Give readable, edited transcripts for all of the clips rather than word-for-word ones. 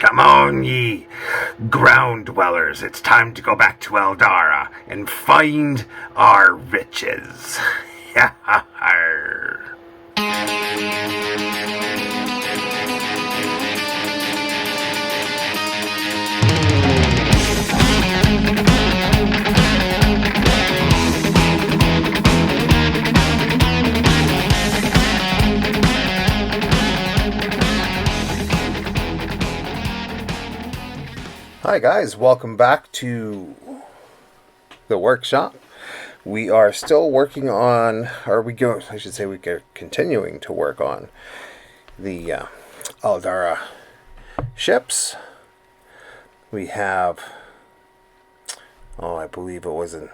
Come on, ye ground dwellers. It's time to go back to Aldarra and find our riches. Hi guys, welcome back to the workshop. We are still working on, we're continuing to work on the Aldarra ships. We have, I believe it was an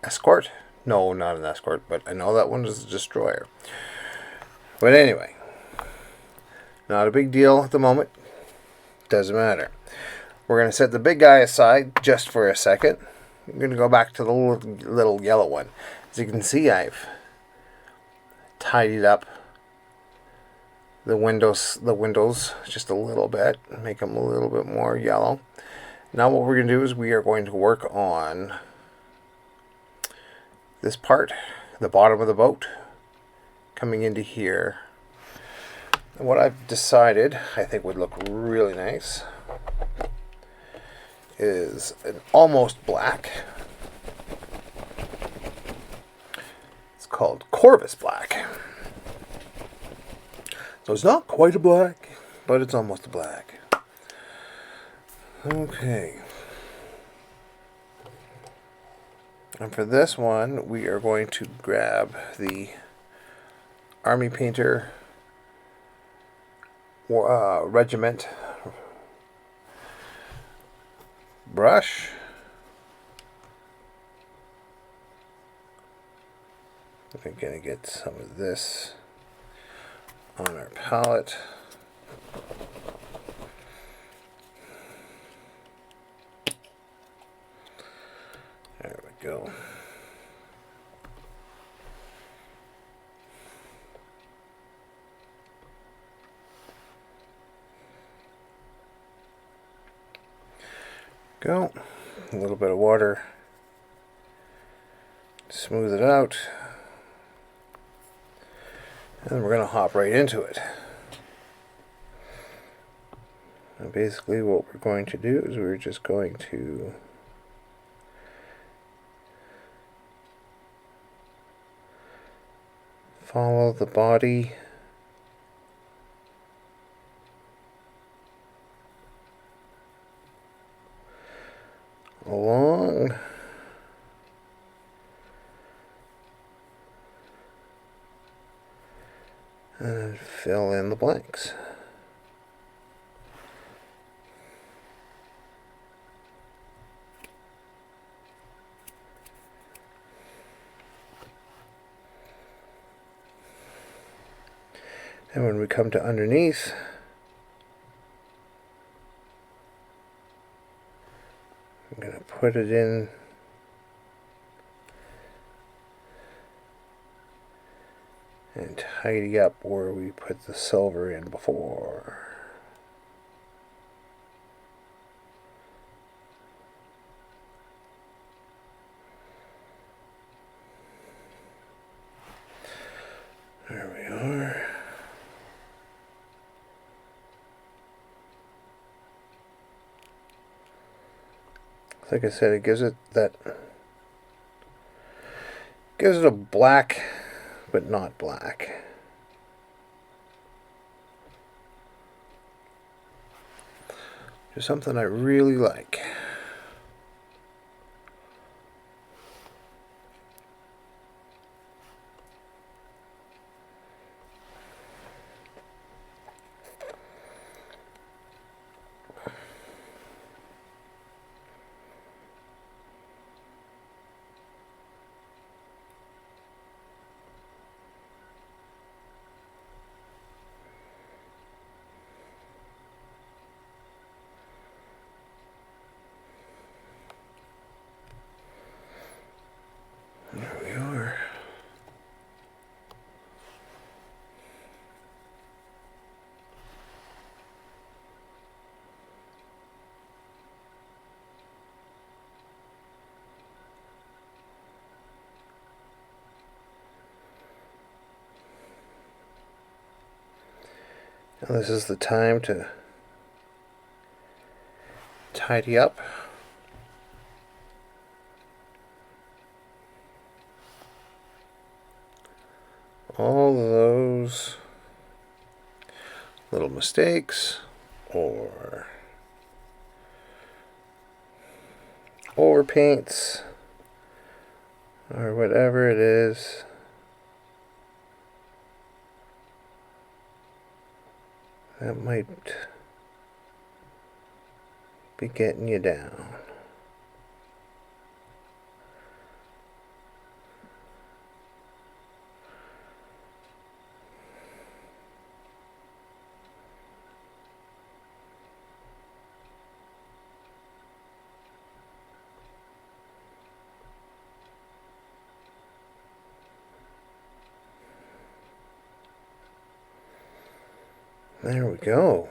escort. No, not an escort, but I know that one was a destroyer. But anyway, not a big deal at the moment. Doesn't matter. We're going to set the big guy aside just for a second. I'm going to go back to the little yellow one. As you can see, I've tidied up the windows just a little bit, make them a little bit more yellow. Now what we're going to do is we are going to work on this part, the bottom of the boat, coming into here. And what I've decided I think would look really nice is an almost black. It's called Corvus black. So it's not quite a black, but it's almost a black. Okay. And for this one, we are going to grab the Army Painter Regiment brush. We're going to get some of this on our palette. There we go. Go. A little bit of water. Smooth it out. And we're going to hop right into it. And basically what we're going to do is we're just going to follow the body along and fill in the blanks. And when we come to underneath, I'm going to put it in and tidy up where we put the silver in before. There we are. Like I said, it gives it a black, but not black. Just something I really like. Now this is the time to tidy up. All those little mistakes or overpaints or whatever it is that might be getting you down. There we go.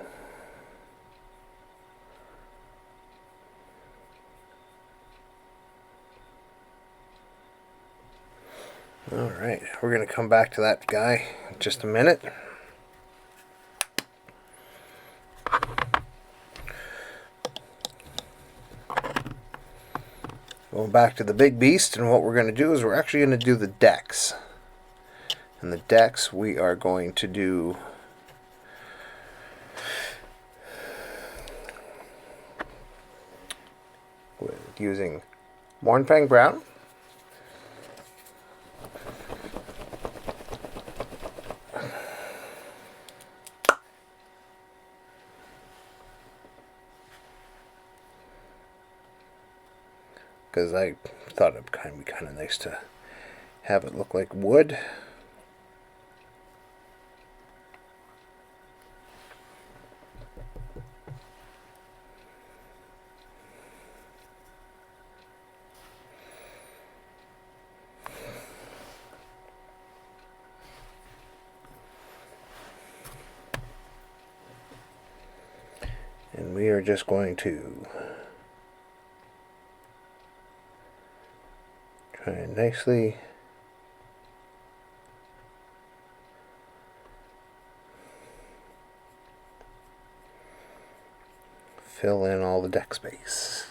Alright, we're going to come back to that guy in just a minute. Going back to the big beast, and what we're going to do is we're actually going to do the decks. And the decks we are going to do with using Mornfang Brown, because I thought it'd be kind of nice to have it look like wood. And we are just going to try and nicely fill in all the deck space.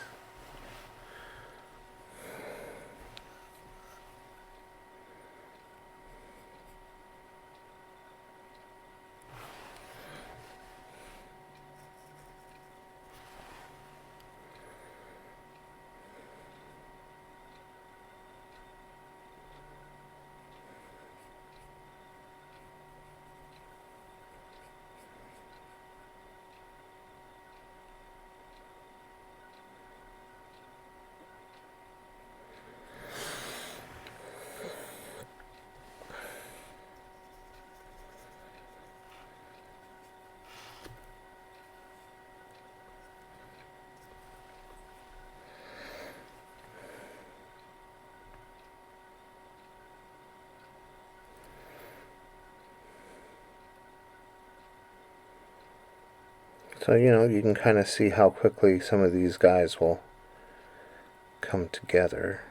So, you can kind of see how quickly some of these guys will come together.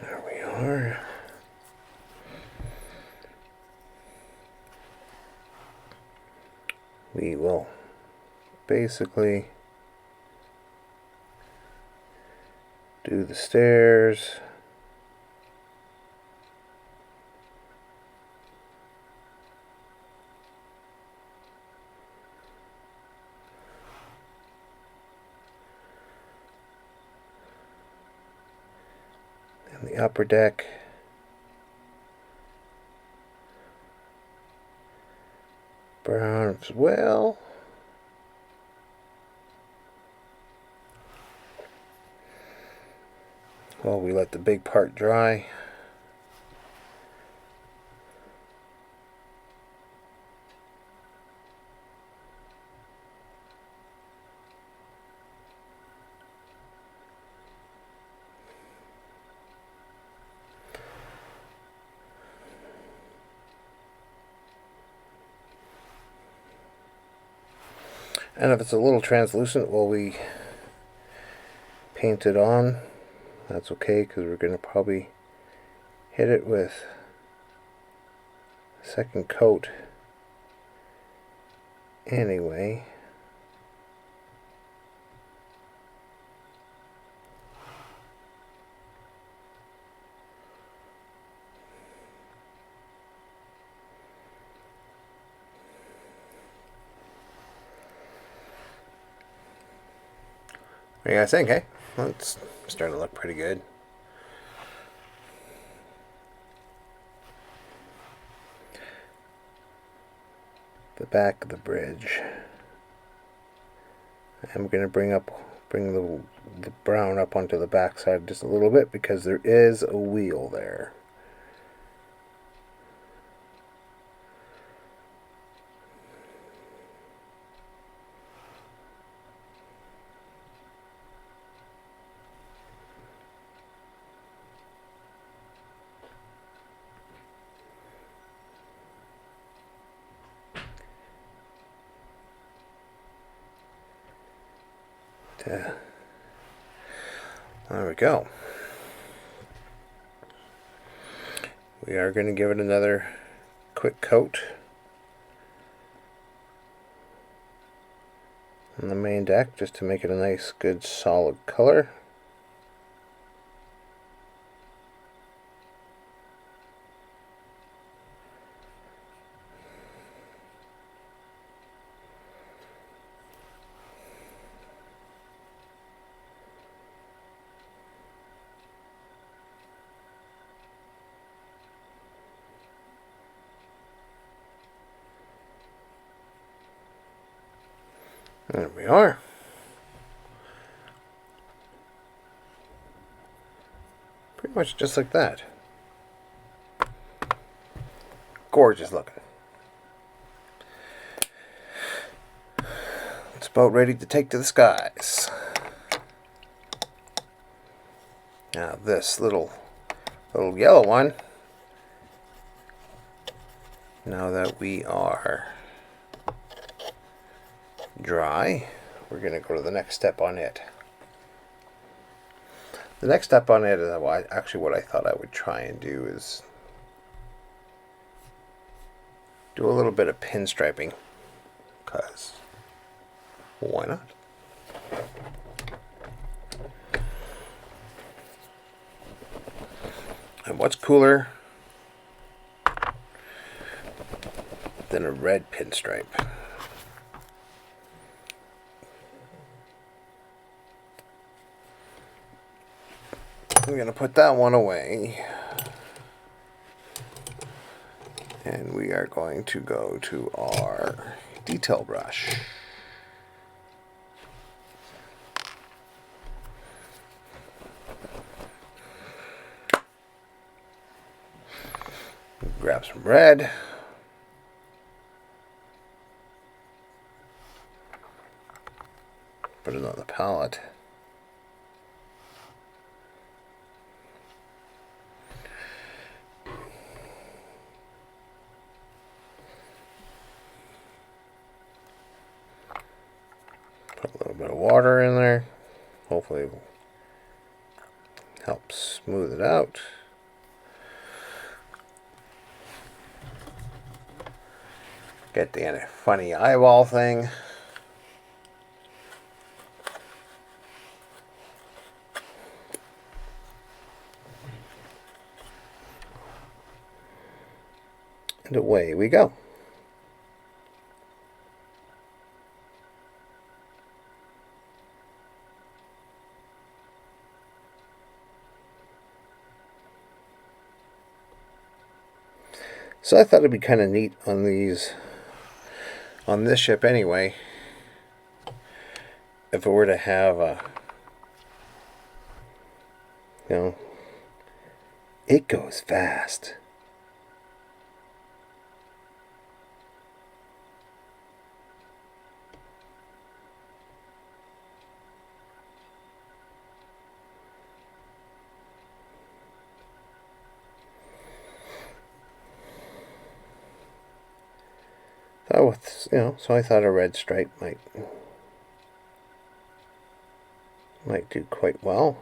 There we are. We will basically do the stairs. And the upper deck. Brown as well. While we let the big part dry. And if it's a little translucent while we paint it on, that's okay, because we're going to probably hit it with a second coat anyway. What do you guys think, eh? Well, it's starting to look pretty good. The back of the bridge. I'm going to bring the brown up onto the back side just a little bit, because there is a wheel there. There we go. We are going to give it another quick coat on the main deck, just to make it a nice, good, solid color. There we are. Pretty much just like that. Gorgeous looking. It's about ready to take to the skies. Now this little yellow one, now that we are dry, we're going to go to the next step on it. The next step on it is actually what I thought I would try and do is do a little bit of pinstriping, because why not? And what's cooler than a red pinstripe? I'm going to put that one away, and we are going to go to our detail brush. Grab some red. Put it on the palette. Put a little bit of water in there. Hopefully it will help smooth it out. Get the funny eyeball thing. And away we go. So I thought it'd be kind of neat on this ship anyway, if it were to have a, it goes fast. So I thought a red stripe might might do quite well.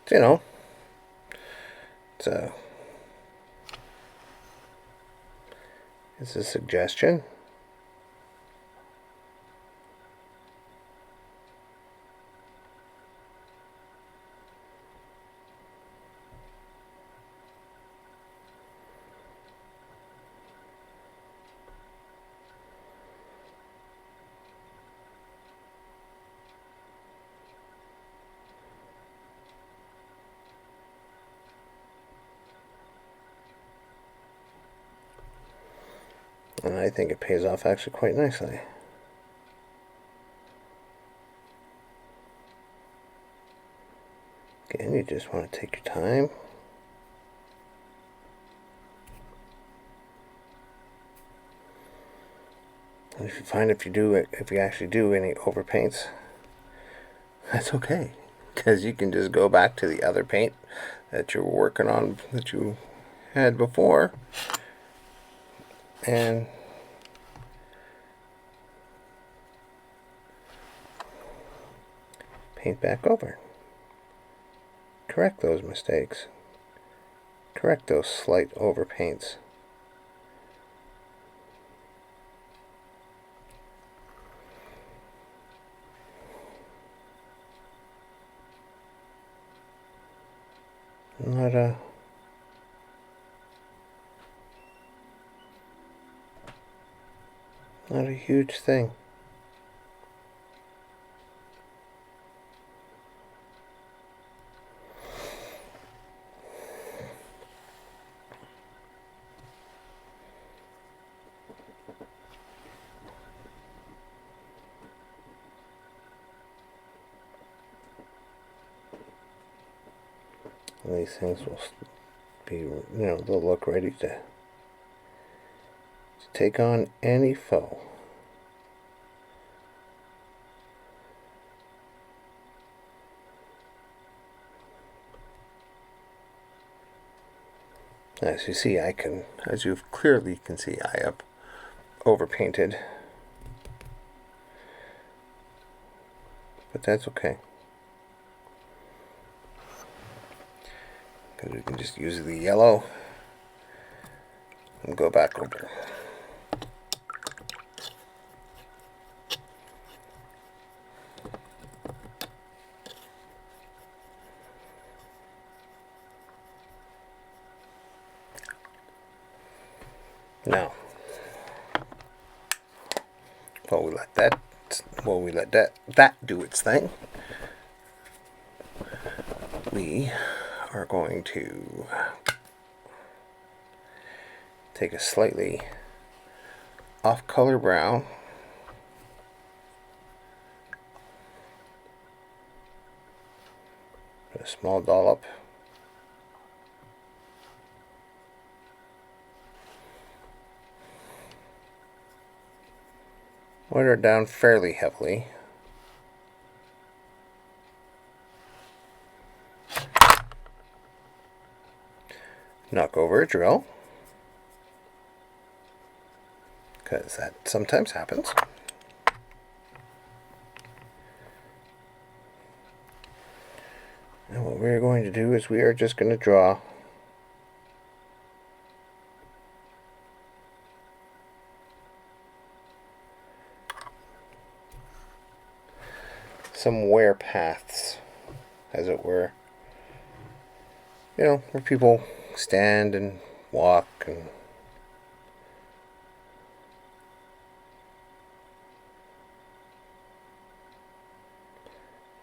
You know, it's a suggestion. And I think it pays off actually quite nicely. Again, you just want to take your time. And if you find if you actually do any overpaints, that's okay. Because you can just go back to the other paint that you're working on, that you had before, and paint back over. Correct those mistakes. Correct those slight overpaints. Not a huge thing. These things will be, they'll look ready to take on any foe. As you see, as you clearly can see, I have overpainted. But that's okay. Because we can just use the yellow and go back over. Now, while we let that do its thing, we are going to take a slightly off-color brown, put a small dollop, water it down fairly heavily. Knock over a drill, because that sometimes happens. And what we're going to do is we are just going to draw some wear paths, as it were. Where people stand and walk, and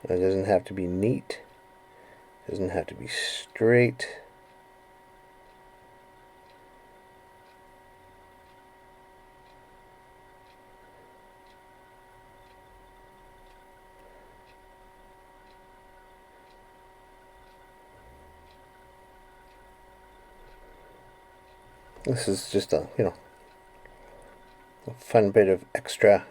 it doesn't have to be neat, it doesn't have to be straight. This is just a a fun bit of extra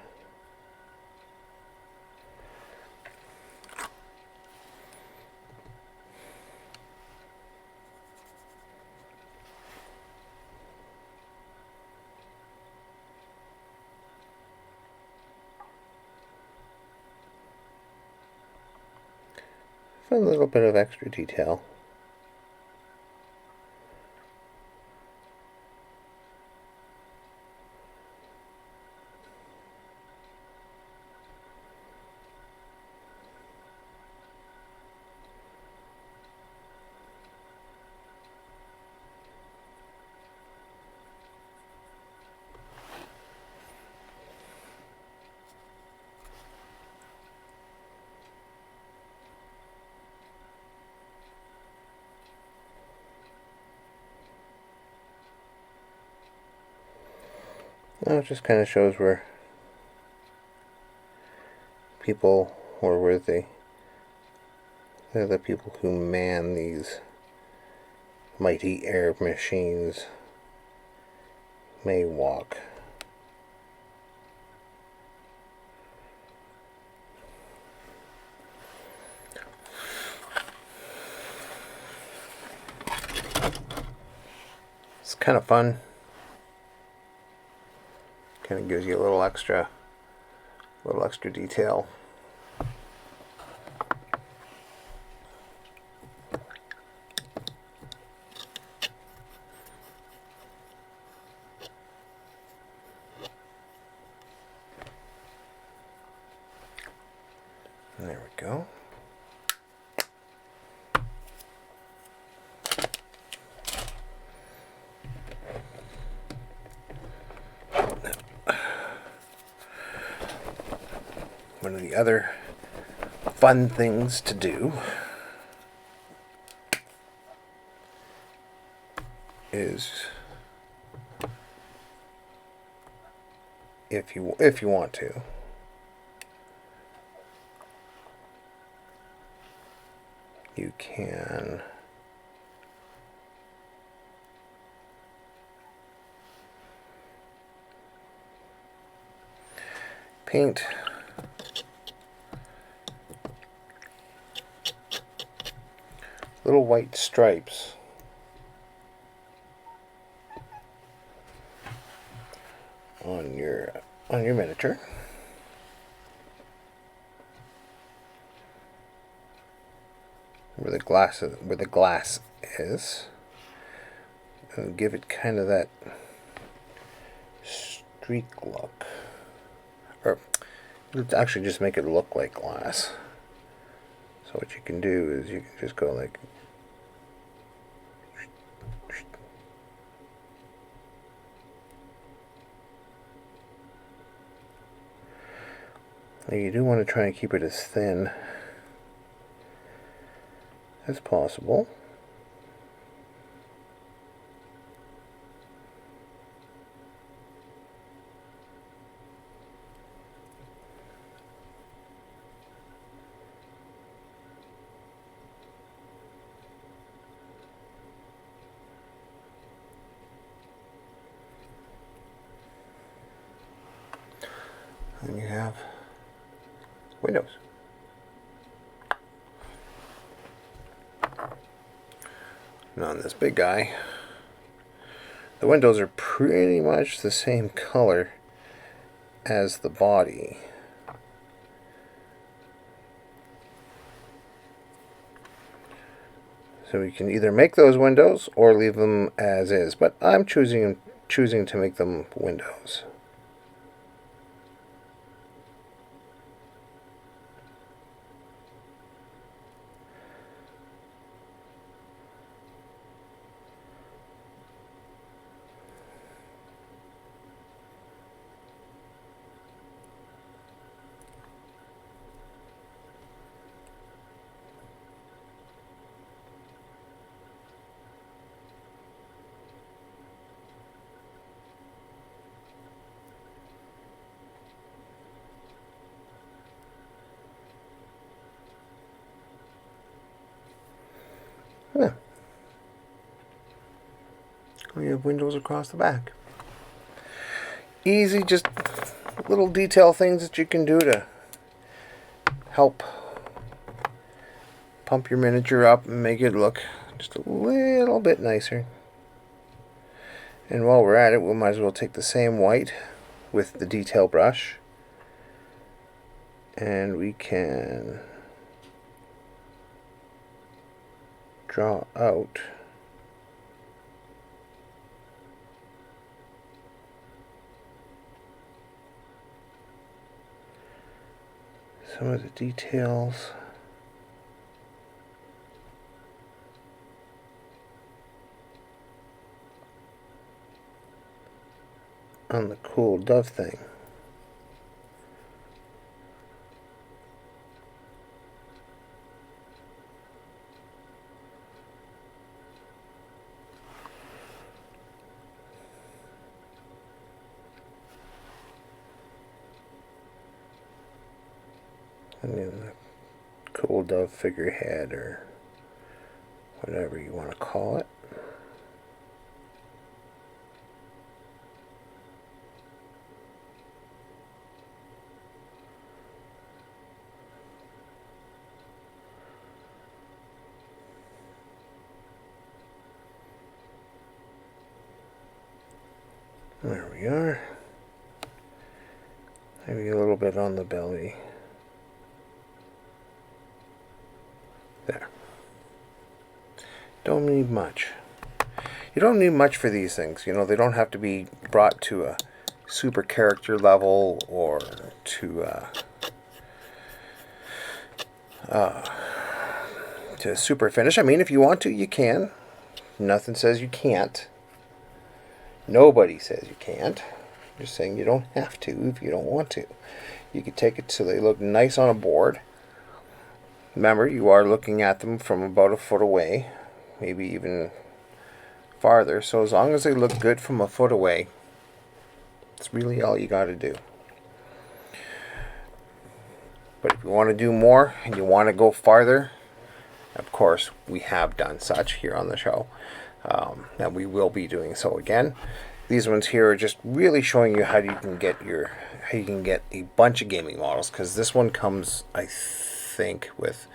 little bit of extra detail. It just kind of shows where people, or where they're the people who man these mighty air machines, may walk. It's kind of fun. Kind of gives you a little extra detail. There we go. One of the other fun things to do is, if you want to, you can paint little white stripes on your miniature. Where the glass is, and give it kind of that streak look, or let's actually just make it look like glass. So what you can do is you can just go like you do want to try and keep it as thin as possible. And you have windows. Now on this big guy, the windows are pretty much the same color as the body. So we can either make those windows or leave them as is, but I'm choosing to make them windows. Yeah. We have windows across the back. easy, just little detail things that you can do to help pump your miniature up and make it look just a little bit nicer. And while we're at it, we might as well take the same white with the detail brush, and we can draw out some of the details. On the cool dove thing. And then the cool dove figurehead, or whatever you want to call it. There we are. Maybe a little bit on the belly. There. Don't need much. You don't need much for these things. You know, they don't have to be brought to a super character level or to super finish. I mean, if you want to, you can. Nothing says you can't. Nobody says you can't. I'm just saying you don't have to if you don't want to. You can take it so they look nice on a board. Remember, you are looking at them from about a foot away, maybe even farther. So as long as they look good from a foot away, it's really all you got to do. But if you want to do more and you want to go farther, of course, we have done such here on the show. And we will be doing so again. These ones here are just really showing you how you can get a bunch of gaming models, because this one comes, I think, with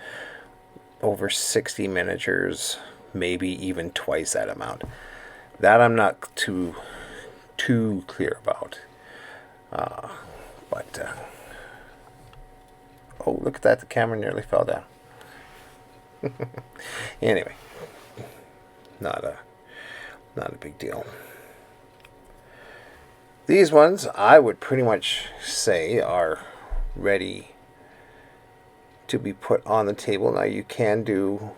over 60 miniatures, maybe even twice that amount. That I'm not too clear about. Oh, look at that! The camera nearly fell down. Anyway, not a big deal. These ones, I would pretty much say, are ready to be put on the table. Now, you can do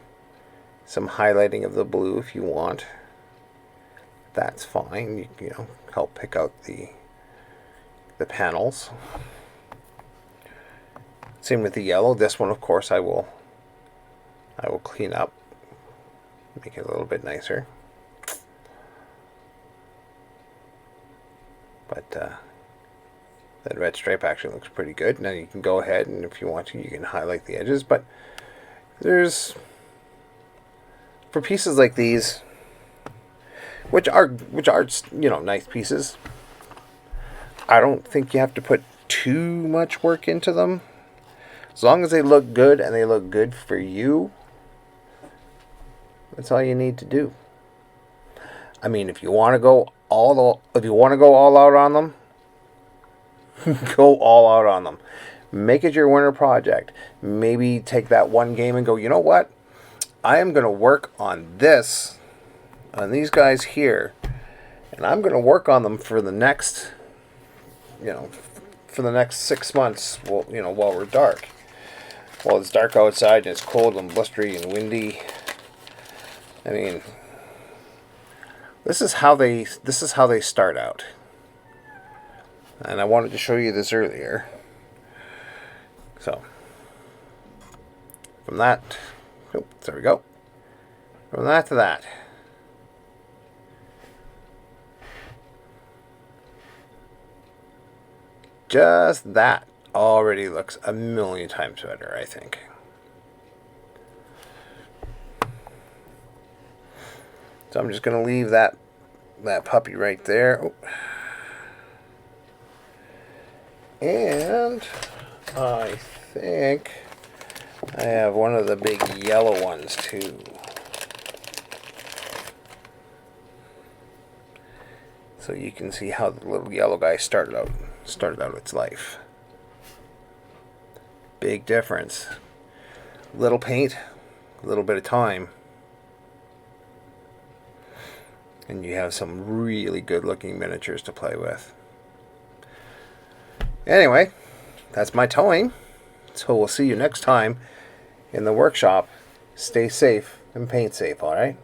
some highlighting of the blue if you want. That's fine. You know, help pick out the panels. Same with the yellow. This one, of course, I will clean up, make it a little bit nicer. But that red stripe actually looks pretty good. Now you can go ahead, and if you want to, you can highlight the edges. But there's, for pieces like these, which are you know, nice pieces, I don't think you have to put too much work into them. As long as they look good and they look good for you, that's all you need to do. I mean, if you want to go all out on them, go all out on them. Make it your winter project. Maybe take that one game and go, you know what? I am going to work on these guys here, and I'm going to work on them for the next, for the next 6 months. Well, while we're dark. While it's dark outside and it's cold and blustery and windy. I mean, this is how they start out. And I wanted to show you this earlier. So, from that, there we go. From that to that. Just that already looks a million times better, I think. So I'm just going to leave that puppy right there. Oh. And I think I have one of the big yellow ones too. So you can see how the little yellow guy started out its life. Big difference. Little paint, a little bit of time, and you have some really good looking miniatures to play with. Anyway, that's my towing. So we'll see you next time in the workshop. Stay safe and paint safe, alright?